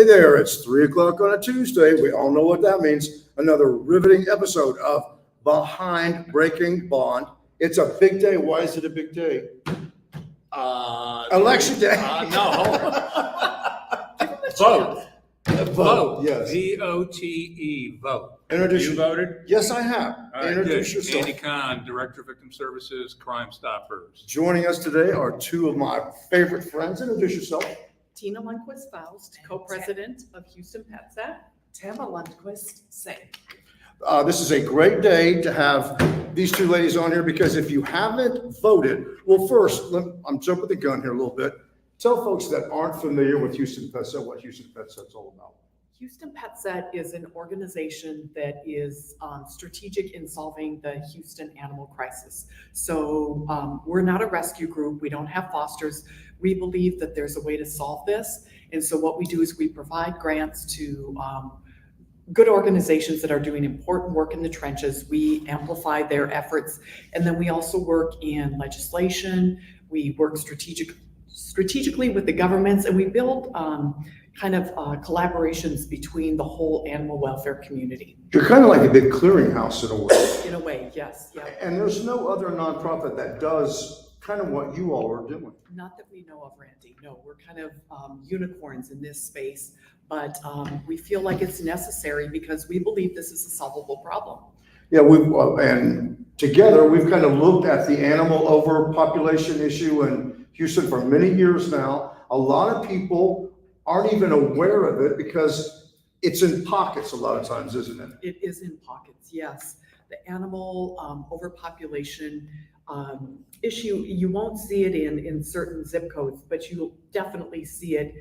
there, it's 3 o'clock on a Tuesday. We all know what that means. Another riveting episode of Behind Breaking Bond. It's a big day. Why is it a big day? Election day. Vote. Vote. Yes. VOTE. Vote. Introduce You voted? Yes, I have. All right, Introduce good. yourself. Andy Kahn, Director of Victim Services, Crime Stoppers. Joining us today are two of my favorite friends. Introduce yourself. Tina Lundquist-Faust, co-president of Houston PetSat. Tama Lundquist, same. This is a great day to have these two ladies on here because if you haven't voted, well, first, I'm jumping the gun here a little bit. Tell folks that aren't familiar with Houston PetSat what Houston PetSat's all about. Houston PetSat is an organization that is strategic in solving the Houston animal crisis. So we're not a rescue group. We don't have fosters. We believe that there's a way to solve this. And so what we do is we provide grants to good organizations that are doing important work in the trenches. We amplify their efforts. And then we also work in legislation. We work strategically with the governments, and we build collaborations between the whole animal welfare community. You're kind of like a big clearinghouse in a way. In a way, yes. Yeah. And there's no other nonprofit that does kind of what you all are doing. Not that we know of, Randy. No, we're kind of unicorns in this space, but we feel like it's necessary because we believe this is a solvable problem. Yeah, and together we've kind of looked at the animal overpopulation issue in Houston for many years now. A lot of people aren't even aware of it because it's in pockets a lot of times, isn't it? It is in pockets, yes. The animal overpopulation issue, you won't see it in certain zip codes, but you'll definitely see it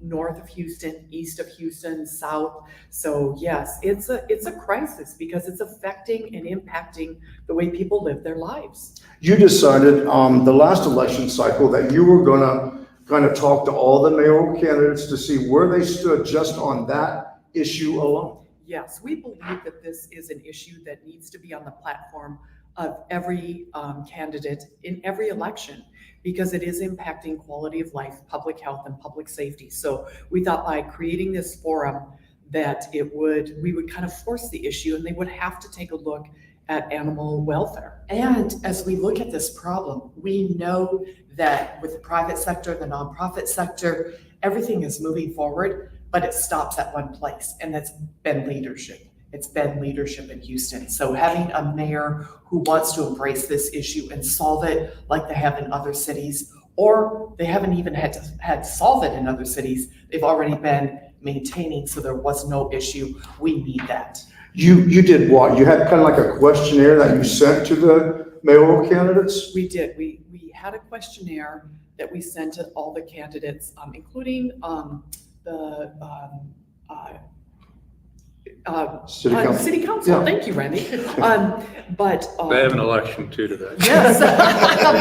north of Houston, east of Houston, south. So yes, it's a crisis because it's affecting and impacting the way people live their lives. You decided the last election cycle that you were gonna kind of talk to all the mayoral candidates to see where they stood just on that issue alone. Yes, we believe that this is an issue that needs to be on the platform of every candidate in every election because it is impacting quality of life, public health, and public safety. So we thought by creating this forum that we would kind of force the issue and they would have to take a look at animal welfare. And as we look at this problem, we know that with the private sector, the nonprofit sector, everything is moving forward, but it stops at one place, and that's been leadership. It's been leadership in Houston. So having a mayor who wants to embrace this issue and solve it like they have in other cities, or they haven't even had to solve it in other cities, they've already been maintaining, so there was no issue. We need that. You did what? You had kind of like a questionnaire that you sent to the mayoral candidates? We did. We had a questionnaire that we sent to all the candidates, including the City Council. Yeah. Thank you, Randy. But They have an election too today. yes,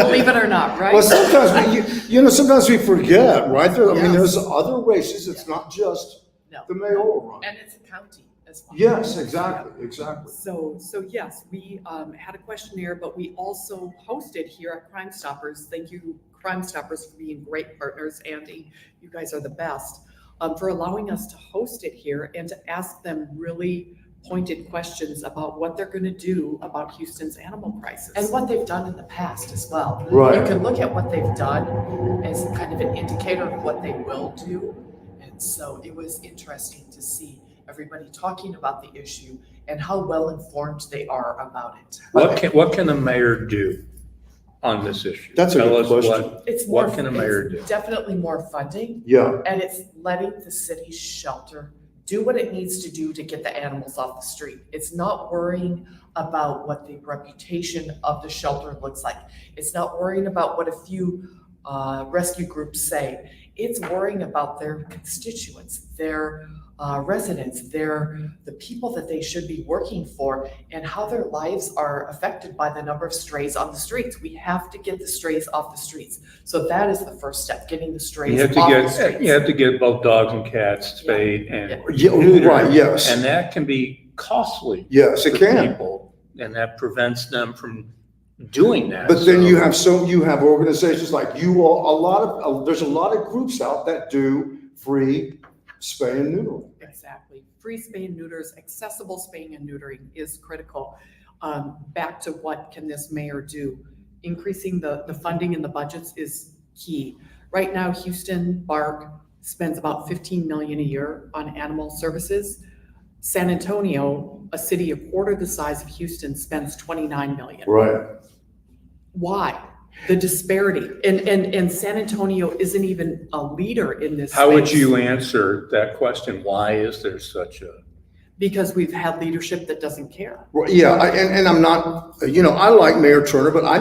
believe it or not, right? Well, sometimes sometimes we forget, right? I mean, Yes. there's other races. It's not just No. the mayoral run. And it's a county as well. Yes, exactly. So yes, we had a questionnaire, but we also hosted here at Crime Stoppers. Thank you, Crime Stoppers, for being great partners. Andy, you guys are the best, for allowing us to host it here and to ask them really pointed questions about what they're going to do about Houston's animal crisis. And what they've done in the past as well. Right. You can look at what they've done as kind of an indicator of what they will do. And so it was interesting to see everybody talking about the issue and how well informed they are about it. What can a mayor do on this issue? That's a Tell good us question. It's What can a mayor do? Definitely more funding, Yeah. and it's letting the city's shelter do what it needs to do to get the animals off the street. It's not worrying about what the reputation of the shelter looks like. It's not worrying about what a few rescue groups say. It's worrying about their constituents, their residents, the people that they should be working for, and how their lives are affected by the number of strays on the streets. We have to get the strays off the streets. So that is the first step, getting the strays You have off to the streets. you have to get both dogs and cats spayed and Yeah, neutered. right, yes. And that can be costly. Yes, it to can. people, and that prevents them from doing that. But then So- you have organizations like you all, there's a lot of groups out that do free spay and neuter. Exactly. Free spay and neuters, accessible spaying and neutering is critical. Back to what can this mayor do? Increasing the funding and the budgets is key. Right now, Houston Bark spends about 15 million a year on animal services. San Antonio, a city a quarter the size of Houston, spends 29 million. Right. Why? The disparity. And San Antonio isn't even a leader in this How would space. you answer that question? Why is there such a? Because we've had leadership that doesn't care. Well, yeah, and I'm not, I like Mayor Turner, but I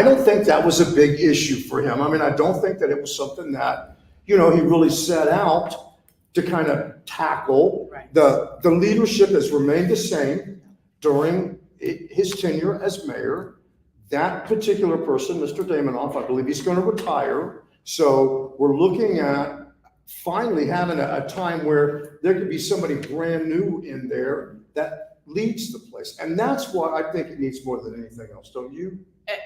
don't think that was a big issue for him. I mean, I don't think that it was something that, he really set out to kind of tackle. Right. The leadership has remained the same during his tenure as mayor. That particular person, Mr. Damonoff, I believe he's going to retire. So we're looking at finally having a time where there could be somebody brand new in there that leads the place. And that's what I think it needs more than anything else, don't you?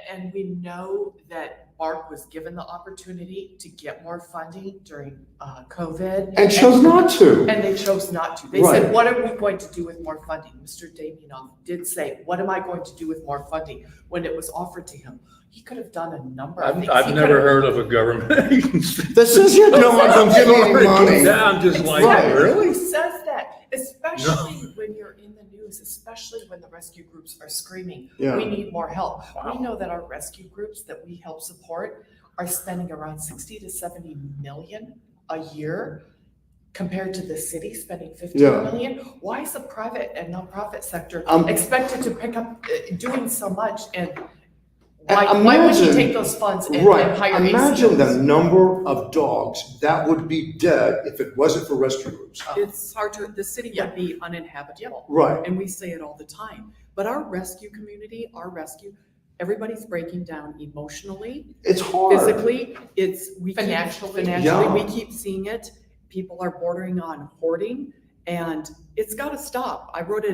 And we know that Bark was given the opportunity to get more funding during COVID. And chose not to. And they chose not to. They Right. said, what are we going to do with more funding? Mr. Damien did say, what am I going to do with more funding? When it was offered to him, he could have done a number of things. I've He never could have- heard of a government agency. This is, no, I don't give me any money. Yeah, I'm just like, Right. really? Who says that? Especially when you're in the news, especially when the rescue groups are screaming, Yeah. we need more help. Wow. We know that our rescue groups that we help support are spending around 60 to 70 million a year compared to the city spending 15 Yeah. million. Why is the private and nonprofit sector Um, expected to pick up doing so much? And And why would you imagine- take those funds and Right, hire imagine the ACOs? number of dogs that would be dead if it wasn't for rescue groups. It's hard to, the city Yeah. would be uninhabitable. Right, And we say it all the time. But our rescue community, everybody's breaking down emotionally, it's hard. physically, Financially. Yeah. we keep seeing it. People are bordering on hoarding, and it's got to stop. I wrote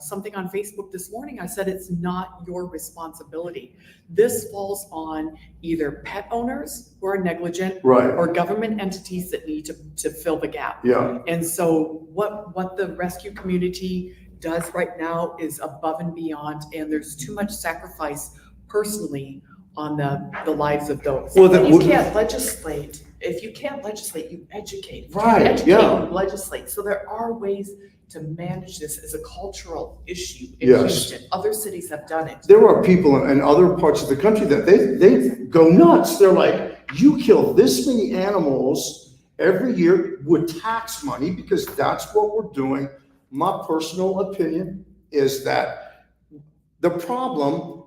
something on Facebook this morning. I said, it's not your responsibility. This falls on either pet owners who are negligent Right, or government entities that need to fill the gap. yeah, And so what the rescue community does right now is above and beyond, and there's too much sacrifice personally on the lives of those. well, that You would, can't legislate. If you can't legislate, you educate. If you Right, educate, yeah. you legislate. So there are ways to manage this as a cultural issue in Yes. Houston. Other cities have done it. there are people in other parts of the country that they go nuts. They're like, you kill this many animals every year with tax money because that's what we're doing. My personal opinion is that the problem,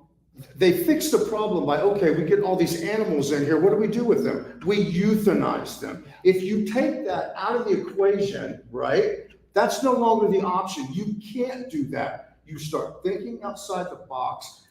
they fix the problem by, okay, we get all these animals in here. What do we do with them? We euthanize them. If you take that out of the equation, right, that's no longer the option. You can't do that. You start thinking outside the box.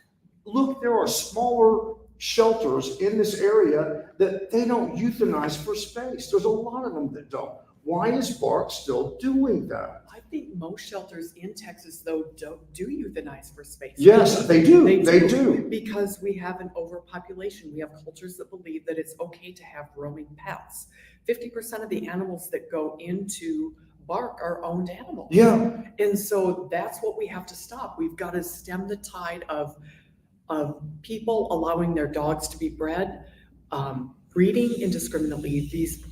Look, there are smaller shelters in this area that they don't euthanize for space. There's a lot of them that don't. Why is Bark still doing that? I think most shelters in Texas, though, do euthanize for space. Yes, they do. They do. Because we have an overpopulation. We have cultures that believe that it's okay to have roaming pets. 50% of the animals that go into Bark are owned animals. Yeah, And so that's what we have to stop. We've got to stem the tide of people allowing their dogs to be bred, breeding indiscriminately, these,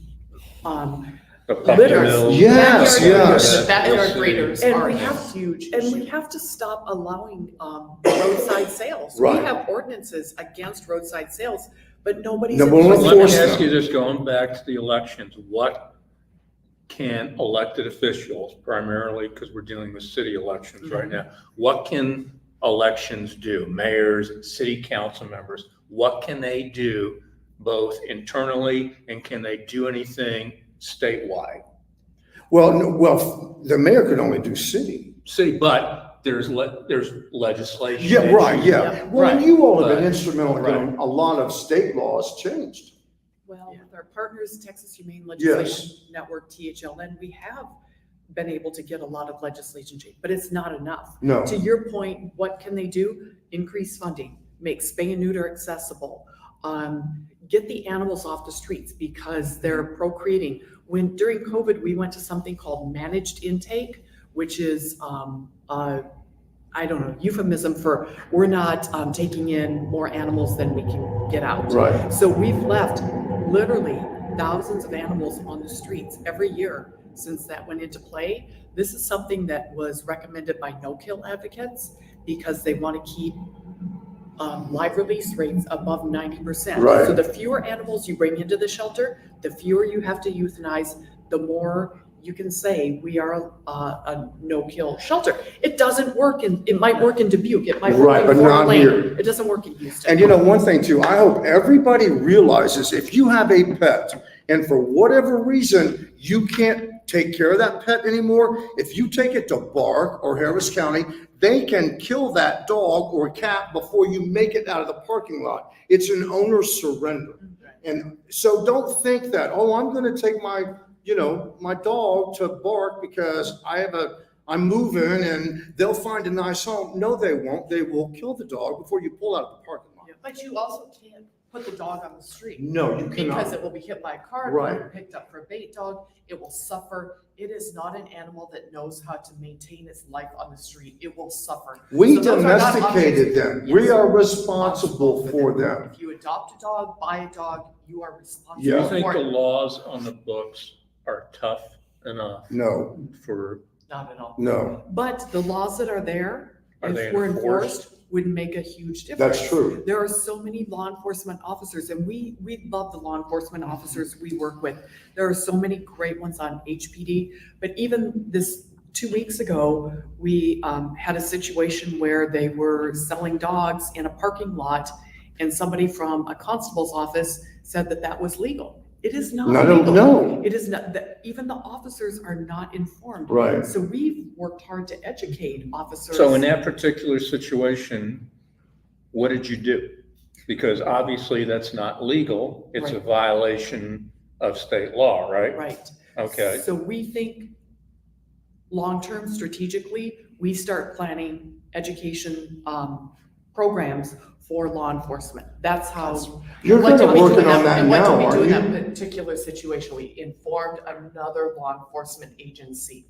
The puppy Litters. mills. Yes, Backyard yes. breeders- Backyard Yes. breeders And are we a have- huge and issue. we have to stop allowing roadside sales. Right. We have ordinances against roadside sales, but nobody's No, we'll enforcing Let me enforce them. ask them. you this, going back to the elections, what can elected officials, primarily because we're dealing with city elections right now, what can elections do? Mayors, city council members, what can they do both internally and can they do anything statewide? well, the mayor could only do city. City, but there's legislation. Yeah, right, issues. yeah. Well, and Right. you all have been Right. instrumental in getting a lot of state laws changed. Well, Yeah. with our partners, Texas Humane Yes. Legislation Network, THLN, we have been able to get a lot of legislation change, but it's not enough. No, To your point, what can they do? Increase funding, make spay and neuter accessible, get the animals off the streets because they're procreating. during COVID, we went to something called managed intake, which is, I don't know, euphemism for we're not taking in more animals than we can get out. Right. So we've left literally thousands of animals on the streets every year since that went into play. This is something that was recommended by no-kill advocates because they want to keep live release rates above 90%. Right. So the fewer animals you bring into the shelter, the fewer you have to euthanize, the more you can say we are a no-kill shelter. It doesn't work it might work in Dubuque, it might work Right, in but Fort not Wayne. here. It doesn't work in Houston. And you know, one thing too, I hope everybody realizes if you have a pet and for whatever reason, you can't take care of that pet anymore, if you take it to BARC or Harris County, they can kill that dog or cat before you make it out of the parking lot. It's an owner's surrender. And so don't think that, oh, I'm going to take my dog to BARC because I'm moving and they'll find a nice home. No, they won't. They will kill the dog before you pull out of the parking lot. But you also can't put the dog on the street. No, you Because cannot. it will be hit by a car, Right. it will be picked up for a bait dog, it will suffer. It is not an animal that knows how to maintain its life on the street. It will suffer. We So those are not domesticated them. Yes. We are responsible for them. If you adopt a dog, buy a dog, you are Do responsible you Yeah. think for the it. laws on the books are tough enough No, for, Not at all. no, But the laws that are there, Are they if were enforced? enforced, would make a huge difference. that's true. There are so many law enforcement officers, and we love the law enforcement officers we work with. There are so many great ones on HPD, but even this 2 weeks ago, we had a situation where they were selling dogs in a parking lot, and somebody from a constable's office said that that was legal. It is not legal. No, It is not, even the officers are not informed. right. So we've worked hard to educate officers. so in that particular situation, what did you do? Because obviously that's not legal. It's a Right. violation of state law, right? Right. Okay. So we think long-term strategically, we start planning education programs for law enforcement. That's how, You're What kind did of we do working in on that and what now, did we do aren't in you? that particular situation? We informed another law enforcement agency.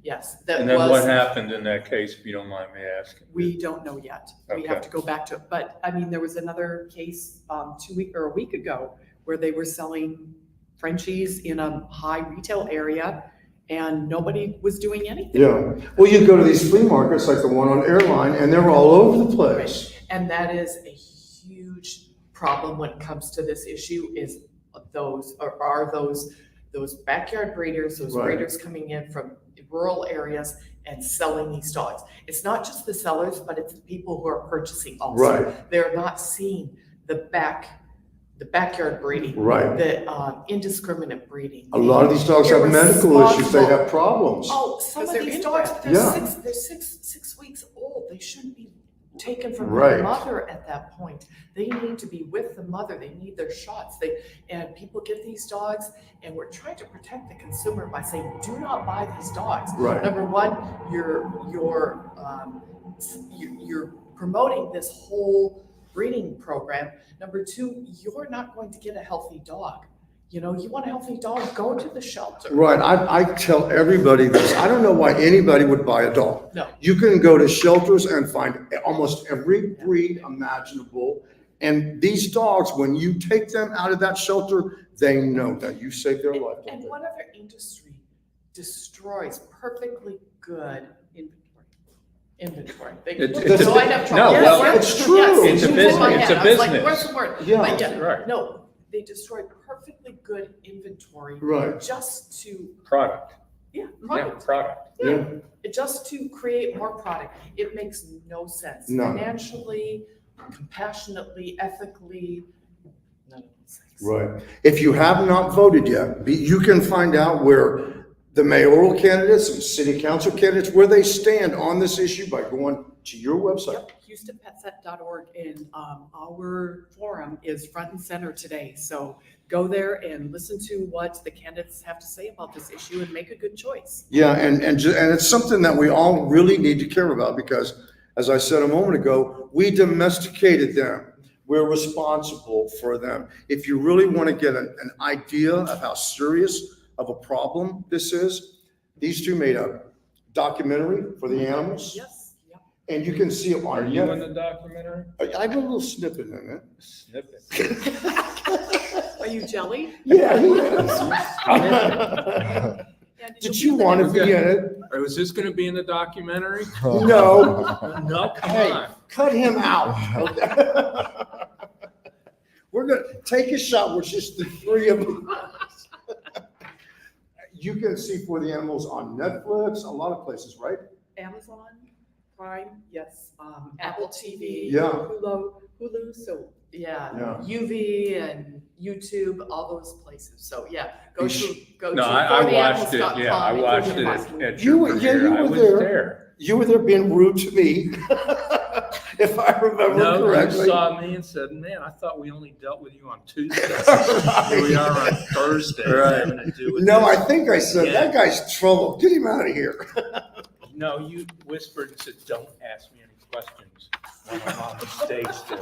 Yes, that And then what was, happened in that case, if you don't mind me asking? we don't know yet. We have Okay. to go back to it. But I mean, there was another case a week ago where they were selling Frenchies in a high retail area and nobody was doing anything. Yeah. Well, you go to these flea markets like the one on Airline and they're all over the place. and that is a huge problem when it comes to this issue is those backyard breeders, those Right. breeders coming in from rural areas and selling these dogs. It's not just the sellers, but it's the people who are purchasing also. Right. They're not seeing the backyard breeding, Right. the indiscriminate breeding. A lot of these dogs have medical issues. They irresponsible- have problems. Oh, some Because of they're these dogs, inbred. they're Yeah. six weeks old. They shouldn't be taken from Right. their mother at that point. They need to be with the mother. They need their shots. And people get these dogs, and we're trying to protect the consumer by saying, do not buy these dogs. Right. Number one, you're promoting this whole breeding program. Number two, you're not going to get a healthy dog. You know, you want a healthy dog, go to the shelter. Right. I tell everybody this. I don't know why anybody would buy a dog. No. You can go to shelters and find almost every breed imaginable. And these dogs, when you take them out of that shelter, they know that you saved their life. And what other industry destroys perfectly good inventory? It's So I have trouble. no, Yes, well, yes, it's true. yes, It's a in my business. head. It's a I was like, business. where's the word? Yeah. But yeah, Right. no, they destroy perfectly good inventory Right. just to, Product. yeah, Yeah, product. product. Yeah. Just to create more product. It makes no sense. No. Financially, compassionately, ethically, none of those things. Right. If you have not voted yet, you can find out where the mayoral candidates and city council candidates, where they stand on this issue by going to your website. Yep, HoustonPetSet.org, and our forum is front and center today. So go there and listen to what the candidates have to say about this issue and make a good choice. Yeah, and it's something that we all really need to care about because, as I said a moment ago, we domesticated them. We're responsible for them. If you really want to get an idea of how serious of a problem this is. These two made a documentary for the animals, Yes, yeah. and you can see it Are on you in Netflix. the documentary? I have a little snippet in it. Snippet. Are you jelly? Yeah, he is. Yeah, Did you you put want that to be in it? Or was this gonna be in the documentary? No. No, come Hey, on. cut him out. We're gonna take a shot with just the three of us. You can see For the Animals on Netflix, a lot of places, right? Amazon Prime, yes, Apple TV. Yeah. Hulu, so Yeah, Yeah. UV and YouTube, all those places. So yeah, go to No, I watched it, fortheanimals.com yeah, I and watched you it can at find- at You your were- yeah, premiere. you I were was there. there. You were there being rude to me, if I remember No, you correctly. saw me and said, man, I thought we only dealt with you on Tuesday. Here we are on Thursday, Right. having to do with No, I this. think I said, Yeah. that guy's trouble. Get him out of here. No, you whispered and said, don't ask me any questions when I'm on the stage there.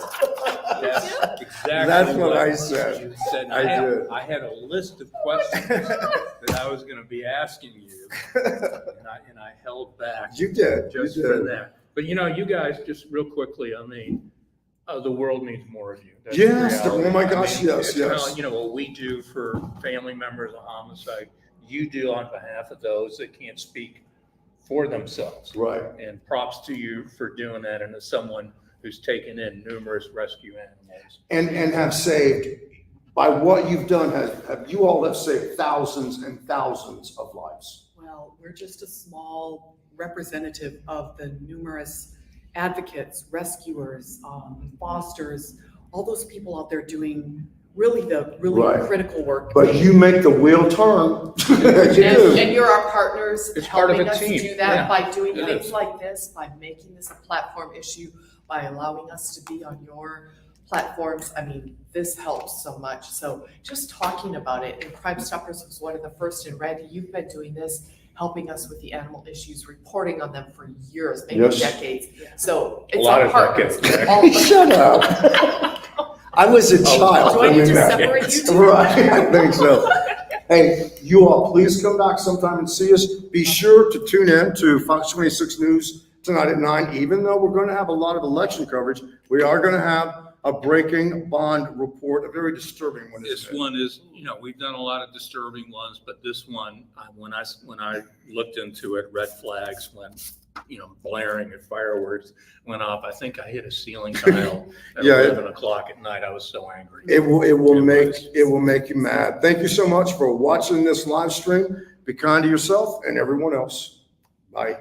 That's exactly That's what I said. You said, I did. I had a list of questions that I was gonna be asking you, and I held back You did. You just for did. that. But you know, you guys, just real quickly, I mean, the world needs more of you. That's Yes, the reality. oh my gosh, I mean, yes, it's kinda yes. like, you know, what we do for family members of homicide, you do on behalf of those that can't speak for themselves. Right. And props to you for doing that, and as someone who's taken in numerous rescue animals. And have saved, by what you've done, you all have saved thousands and thousands of lives. well, we're just a small representative of the numerous advocates, rescuers, fosters, all those people out there doing really Right. critical work. But you make the wheel turn. You And do. you're our partners, It's part of helping a us team, do that yeah. by doing It things is. like this, by making this a platform issue, by allowing us to be on your platforms. I mean, this helps so much. So just talking about it, and Crime Stoppers was one of the first, and Randy, you've been doing this, helping us with the animal issues, reporting on them for years, maybe Yes. decades. So A it's lot our of partners. decades. All of us. Shut up. I was a child. Do I need when to that- separate you two? Right, I think so. Hey, you all, please come back sometime and see us. Be sure to tune in to Fox 26 News tonight at 9. Even though we're going to have a lot of election coverage, we are going to have a breaking bond report, a very disturbing one. This isn't it? one is, you know, we've done a lot of disturbing ones, but this one, when I looked into it, red flags went, you know, blaring and fireworks went off. I think I hit a ceiling tile at Yeah. 11 o'clock at night. I was so angry. It will It make you mad. Thank you so much for watching this live stream. Be kind to yourself and everyone else. Bye.